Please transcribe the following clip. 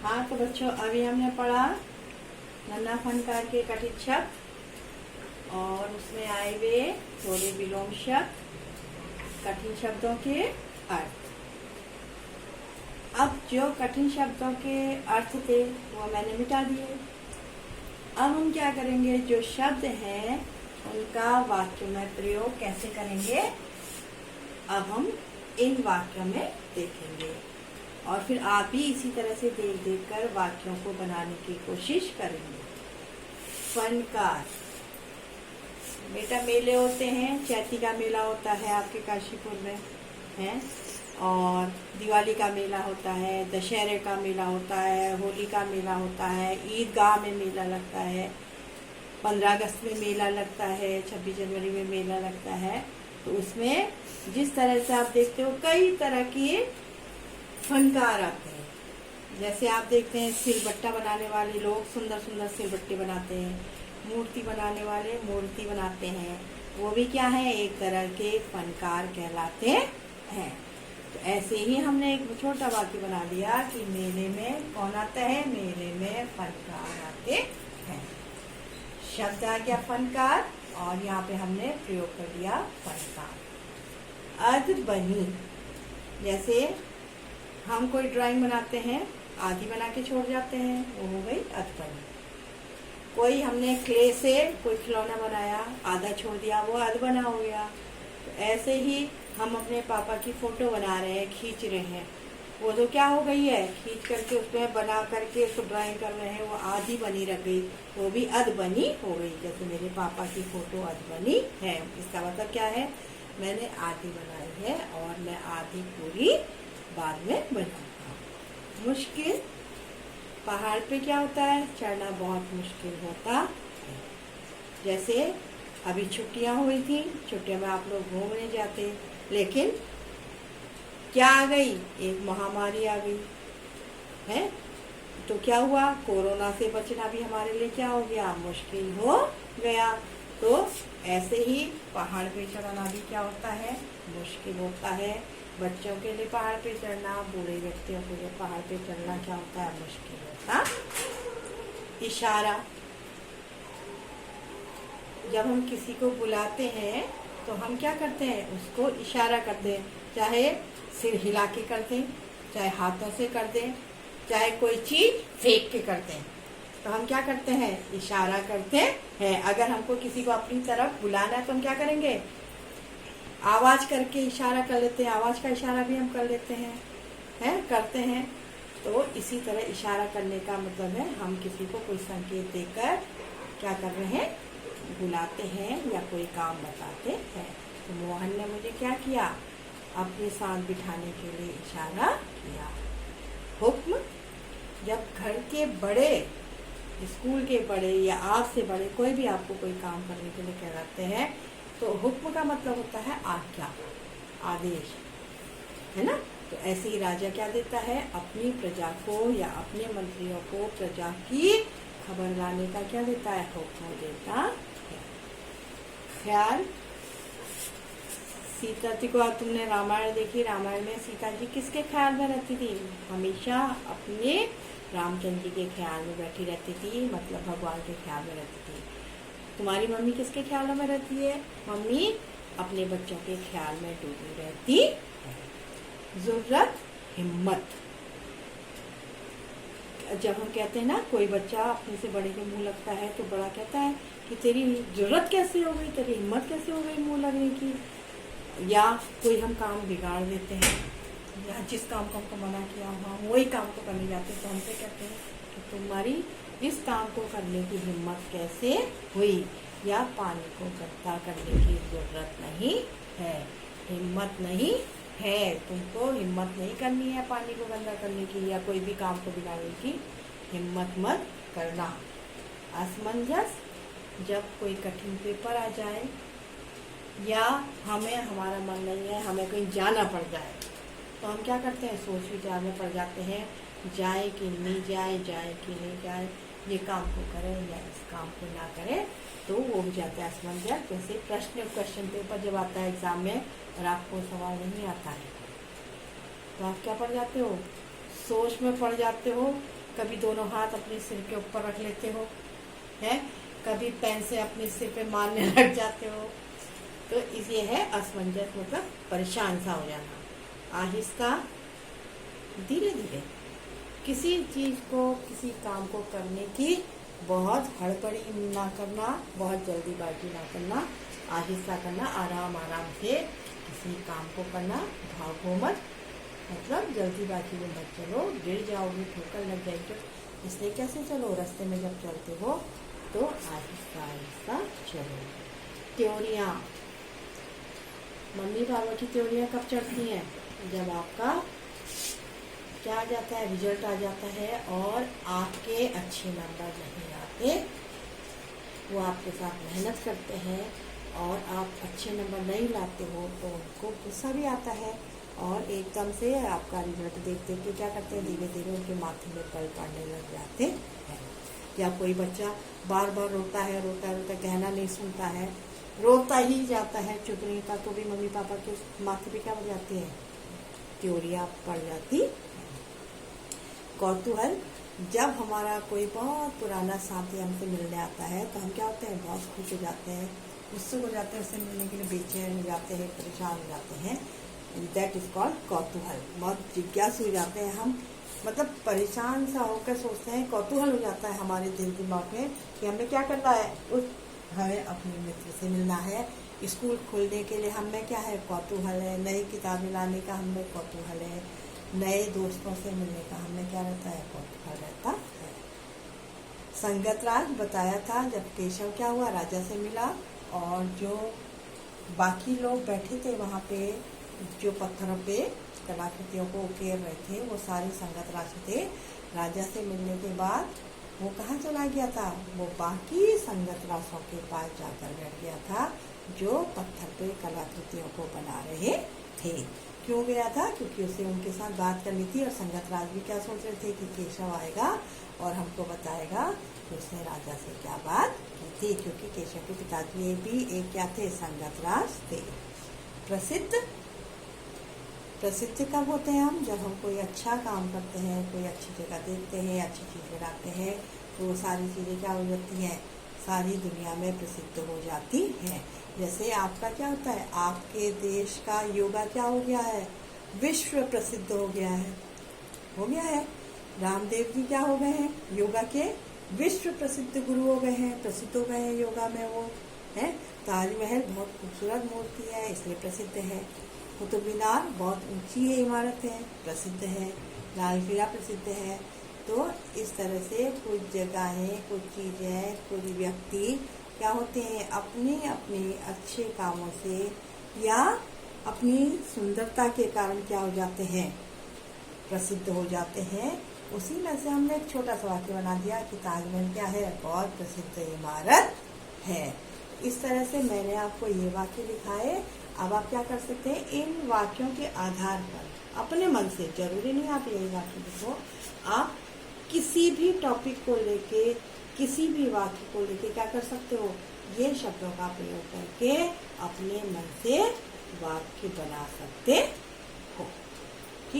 हाँ तो बच्चों, अभी हमने पढ़ा नन्हा फनकार के कठिन शब्द और उसमें आए हुए थोड़े विलोम शब्द, कठिन शब्दों के अर्थ। अब जो कठिन शब्दों के अर्थ थे वो मैंने मिटा दिए। अब हम क्या करेंगे, जो शब्द हैं उनका वाक्य में प्रयोग कैसे करेंगे, अब हम इन वाक्यों में देखेंगे और फिर आप भी इसी तरह से देख देख कर वाक्यों को बनाने की कोशिश करेंगे। फनकार, बेटा मेले होते हैं, चैती का मेला होता है आपके काशीपुर में है, और दिवाली का मेला होता है, दशहरे का मेला होता है, होली का मेला होता है, ईदगाह में मेला लगता है, 15 अगस्त में मेला लगता है, 26 जनवरी में मेला लगता है। तो उसमें जिस तरह से आप देखते हो कई तरह के फनकार आते हैं। जैसे आप देखते हैं सिलबट्टा बनाने वाले लोग सुंदर सुंदर सिलबट्टे बनाते हैं, मूर्ति बनाने वाले मूर्ति बनाते हैं, वो भी क्या है, एक तरह के फनकार कहलाते हैं। तो ऐसे ही हमने एक छोटा वाक्य बना दिया कि मेले में कौन आता है, मेले में फनकार आते हैं। शब्द आ गया फनकार और यहाँ पे हमने प्रयोग कर दिया फनकार। अधबनी, जैसे हम कोई ड्राइंग बनाते हैं, आधी बना के छोड़ जाते हैं, वो हो गई अधबनी। कोई हमने क्ले से कोई खिलौना बनाया, आधा छोड़ दिया, वो अधबना हो गया। तो ऐसे ही हम अपने पापा की फोटो बना रहे हैं, खींच रहे हैं, वो तो क्या हो गई है, खींच करके उसमें बना करके उसको ड्राइंग कर रहे हैं, वो आधी बनी रह गई, वो भी अधबनी हो गई। जैसे मेरे पापा की फोटो अधबनी है, इसका मतलब क्या है, मैंने आधी बनाई है और मैं आधी पूरी बाद में बनाऊंगा। मुश्किल, पहाड़ पे क्या होता है, चढ़ना बहुत मुश्किल होता है। जैसे अभी छुट्टियां हुई थी, छुट्टियों में आप लोग घूमने जाते, लेकिन क्या आ गई, एक महामारी आ गई है। तो क्या हुआ, कोरोना से बचना भी हमारे लिए क्या हो गया, मुश्किल हो गया। तो ऐसे ही पहाड़ पे चढ़ना भी क्या होता है, मुश्किल होता है। बच्चों के लिए पहाड़ पे चढ़ना, बूढ़े व्यक्तियों के लिए पहाड़ पे चढ़ना क्या होता है, मुश्किल होता। इशारा, जब हम किसी को बुलाते हैं तो हम क्या करते हैं, उसको इशारा करते हैं, चाहे सिर हिला के करते हैं, चाहे हाथों से करते हैं, चाहे कोई चीज फेंक के करते हैं। तो हम क्या करते हैं, इशारा करते हैं। अगर हमको किसी को अपनी तरफ बुलाना है तो हम क्या करेंगे, आवाज करके इशारा कर लेते हैं, आवाज का इशारा भी हम कर लेते हैं, करते हैं। तो इसी तरह इशारा करने का मतलब है हम किसी को कोई संकेत देकर क्या कर रहे हैं, बुलाते हैं या कोई काम बताते हैं। तो मोहन ने मुझे क्या किया, अपने साथ बिठाने के लिए इशारा किया। हुक्म, जब घर के बड़े, स्कूल के बड़े या आपसे बड़े कोई भी आपको कोई काम करने के लिए कहलाते हैं, तो हुक्म का मतलब होता है आज्ञा, आदेश, है ना। तो ऐसे ही राजा क्या देता है, अपनी प्रजा को या अपने मंत्रियों को प्रजा की खबर लाने का क्या देता है, हुक्म देता है। ख्याल, सीता जी को तुमने रामायण देखी, रामायण में सीता जी किसके ख्याल में रहती थी, हमेशा अपने रामचंद्र जी के ख्याल में बैठी रहती थी, मतलब भगवान के ख्याल में रहती थी। तुम्हारी मम्मी किसके ख्यालों में रहती है, मम्मी अपने बच्चों के ख्याल में डूबी रहती है। जुर्रत, हिम्मत, जब हम कहते हैं ना कोई बच्चा अपने से बड़े के मुंह लगता है तो बड़ा कहता है कि तेरी जुर्रत कैसे हो गई, तेरी हिम्मत कैसे हो गई मुंह लगने की। या कोई हम काम बिगाड़ देते हैं, या जिस काम को हमको मना किया हुआ वही काम को करने जाते हैं, तो हमसे कहते हैं कि तुम्हारी इस काम को करने की हिम्मत कैसे हुई, या पानी को गंदा करने की जरूरत नहीं है, हिम्मत नहीं है, तुमको हिम्मत नहीं करनी है पानी को गंदा करने की या कोई भी काम को बिगाड़ने की हिम्मत मत करना। असमंजस, जब कोई कठिन पेपर आ जाए या हमें हमारा मन नहीं है, हमें कहीं जाना पड़ जाए, तो हम क्या करते हैं, सोच विचार में पड़ जाते हैं, जाए कि नहीं जाए, जाए कि नहीं जाए, ये काम को करें या इस काम को ना करें, तो वो हो जाता है असमंजस। जैसे क्वेश्चन पेपर जब आता है एग्जाम में और आपको सवाल नहीं आता है तो आप क्या पड़ जाते हो, सोच में पड़ जाते हो, कभी दोनों हाथ अपने सिर के ऊपर रख लेते हो, है, कभी पेन से अपने सिर पे मारने लग जाते हो। तो ये है असमंजस, मतलब परेशान सा हो जाना। आहिस्ता धीरे धीरे किसी चीज को, किसी काम को करने की बहुत हड़बड़ी ना करना, बहुत जल्दीबाजी ना करना, आहिस्ता करना, आराम आराम से किसी काम को करना, भागो मत, मतलब जल्दीबाजी में मत चलो, गिर जाओगे, ठोकर लग जाएगी। इसलिए कैसे चलो, रास्ते में जब चलते हो तो आहिस्ता आहिस्ता चलो। त्योरियां, मम्मी पापा की त्योरियां कब चढ़ती हैं? जब आपका क्या आ जाता है, रिजल्ट आ जाता है और आपके अच्छे नंबर नहीं आते। वो आपके साथ मेहनत करते हैं और आप अच्छे नंबर नहीं लाते हो तो उनको गुस्सा भी आता है और एकदम से आपका रिजल्ट देख देख के क्या करते हैं, धीरे धीरे उनके माथे में बल पड़ने लग जाते हैं। या कोई बच्चा बार बार रोता है, रोता रोता कहना नहीं सुनता है, रोता ही जाता है, चुप नहीं होता, तो भी मम्मी पापा के माथे पे क्या हो जाती है, त्योरियां पड़ जाती। कौतूहल, जब हमारा कोई बहुत पुराना साथी हमसे मिलने आता है तो हम क्या होते हैं, बहुत खुश हो जाते हैं, उत्सुक हो जाते हैं, उससे मिलने के लिए बेचैन हो जाते हैं, परेशान हो जाते हैं। दैट इज कॉल्ड कौतूहल। बहुत जिज्ञासु हो जाते हैं हम, मतलब परेशान सा होकर सोचते हैं, कौतूहल हो जाता है हमारे दिल दिमाग में कि हमें क्या करना है, हमें अपने मित्र से मिलना है। स्कूल खोलने के लिए हमें क्या है, कौतूहल है, नई किताबें लाने का हमें कौतूहल है, नए दोस्तों से मिलने का हमें क्या रहता है, कौतूहल रहता है। संगतराज बताया था, जब केशव क्या हुआ, राजा से मिला और जो बाकी लोग बैठे थे वहाँ पे, जो पत्थरों पे कलाकृतियों को उकेर रहे थे, वो सारे संगतराज थे। राजा से मिलने के बाद वो कहाँ चला गया था, वो बाकी संगतराजों के पास जाकर बैठ गया था जो पत्थर पे कलाकृतियों को बना रहे थे। क्यों गया था, क्योंकि उसे उनके साथ बात करनी थी और संगतराज भी क्या सोच रहे थे कि केशव आएगा और हमको बताएगा कि उसने राजा से क्या बात की थी, क्योंकि केशव के पिताजी भी एक क्या थे, संगतराज थे। प्रसिद्ध, प्रसिद्ध कब होते हैं हम, जब हम कोई अच्छा काम करते हैं, कोई अच्छी जगह देखते हैं, अच्छी चीज बनाते हैं, तो वो सारी चीजें क्या हो जाती हैं, सारी दुनिया में प्रसिद्ध हो जाती हैं। जैसे आपका क्या होता है, आपके देश का योगा क्या हो गया है, विश्व प्रसिद्ध हो गया है, हो गया है। रामदेव जी क्या हो गए हैं, योगा के विश्व प्रसिद्ध गुरु हो गए हैं, प्रसिद्ध हो गए हैं योगा में वो है। ताजमहल बहुत खूबसूरत मूर्ति है, इसलिए प्रसिद्ध है। कुतुब मीनार बहुत ऊंची है, इमारत है, प्रसिद्ध है। लाल किला प्रसिद्ध है। तो इस तरह से कुछ जगहें, कुछ चीजें, कुछ व्यक्ति क्या होते हैं, अपने अपने अच्छे कामों से या अपनी सुंदरता के कारण क्या हो जाते हैं, प्रसिद्ध हो जाते हैं। उसी में से हमने एक छोटा सा वाक्य बना दिया कि ताजमहल क्या है, बहुत प्रसिद्ध इमारत है। इस तरह से मैंने आपको ये वाक्य दिखाए। अब आप क्या कर सकते हैं, इन वाक्यों के आधार पर अपने मन से, जरूरी नहीं आप यही वाक्य लिखो, आप किसी भी टॉपिक को लेके, किसी भी वाक्य को लेके क्या कर सकते हो, ये शब्दों का प्रयोग करके अपने मन से वाक्य बना सकते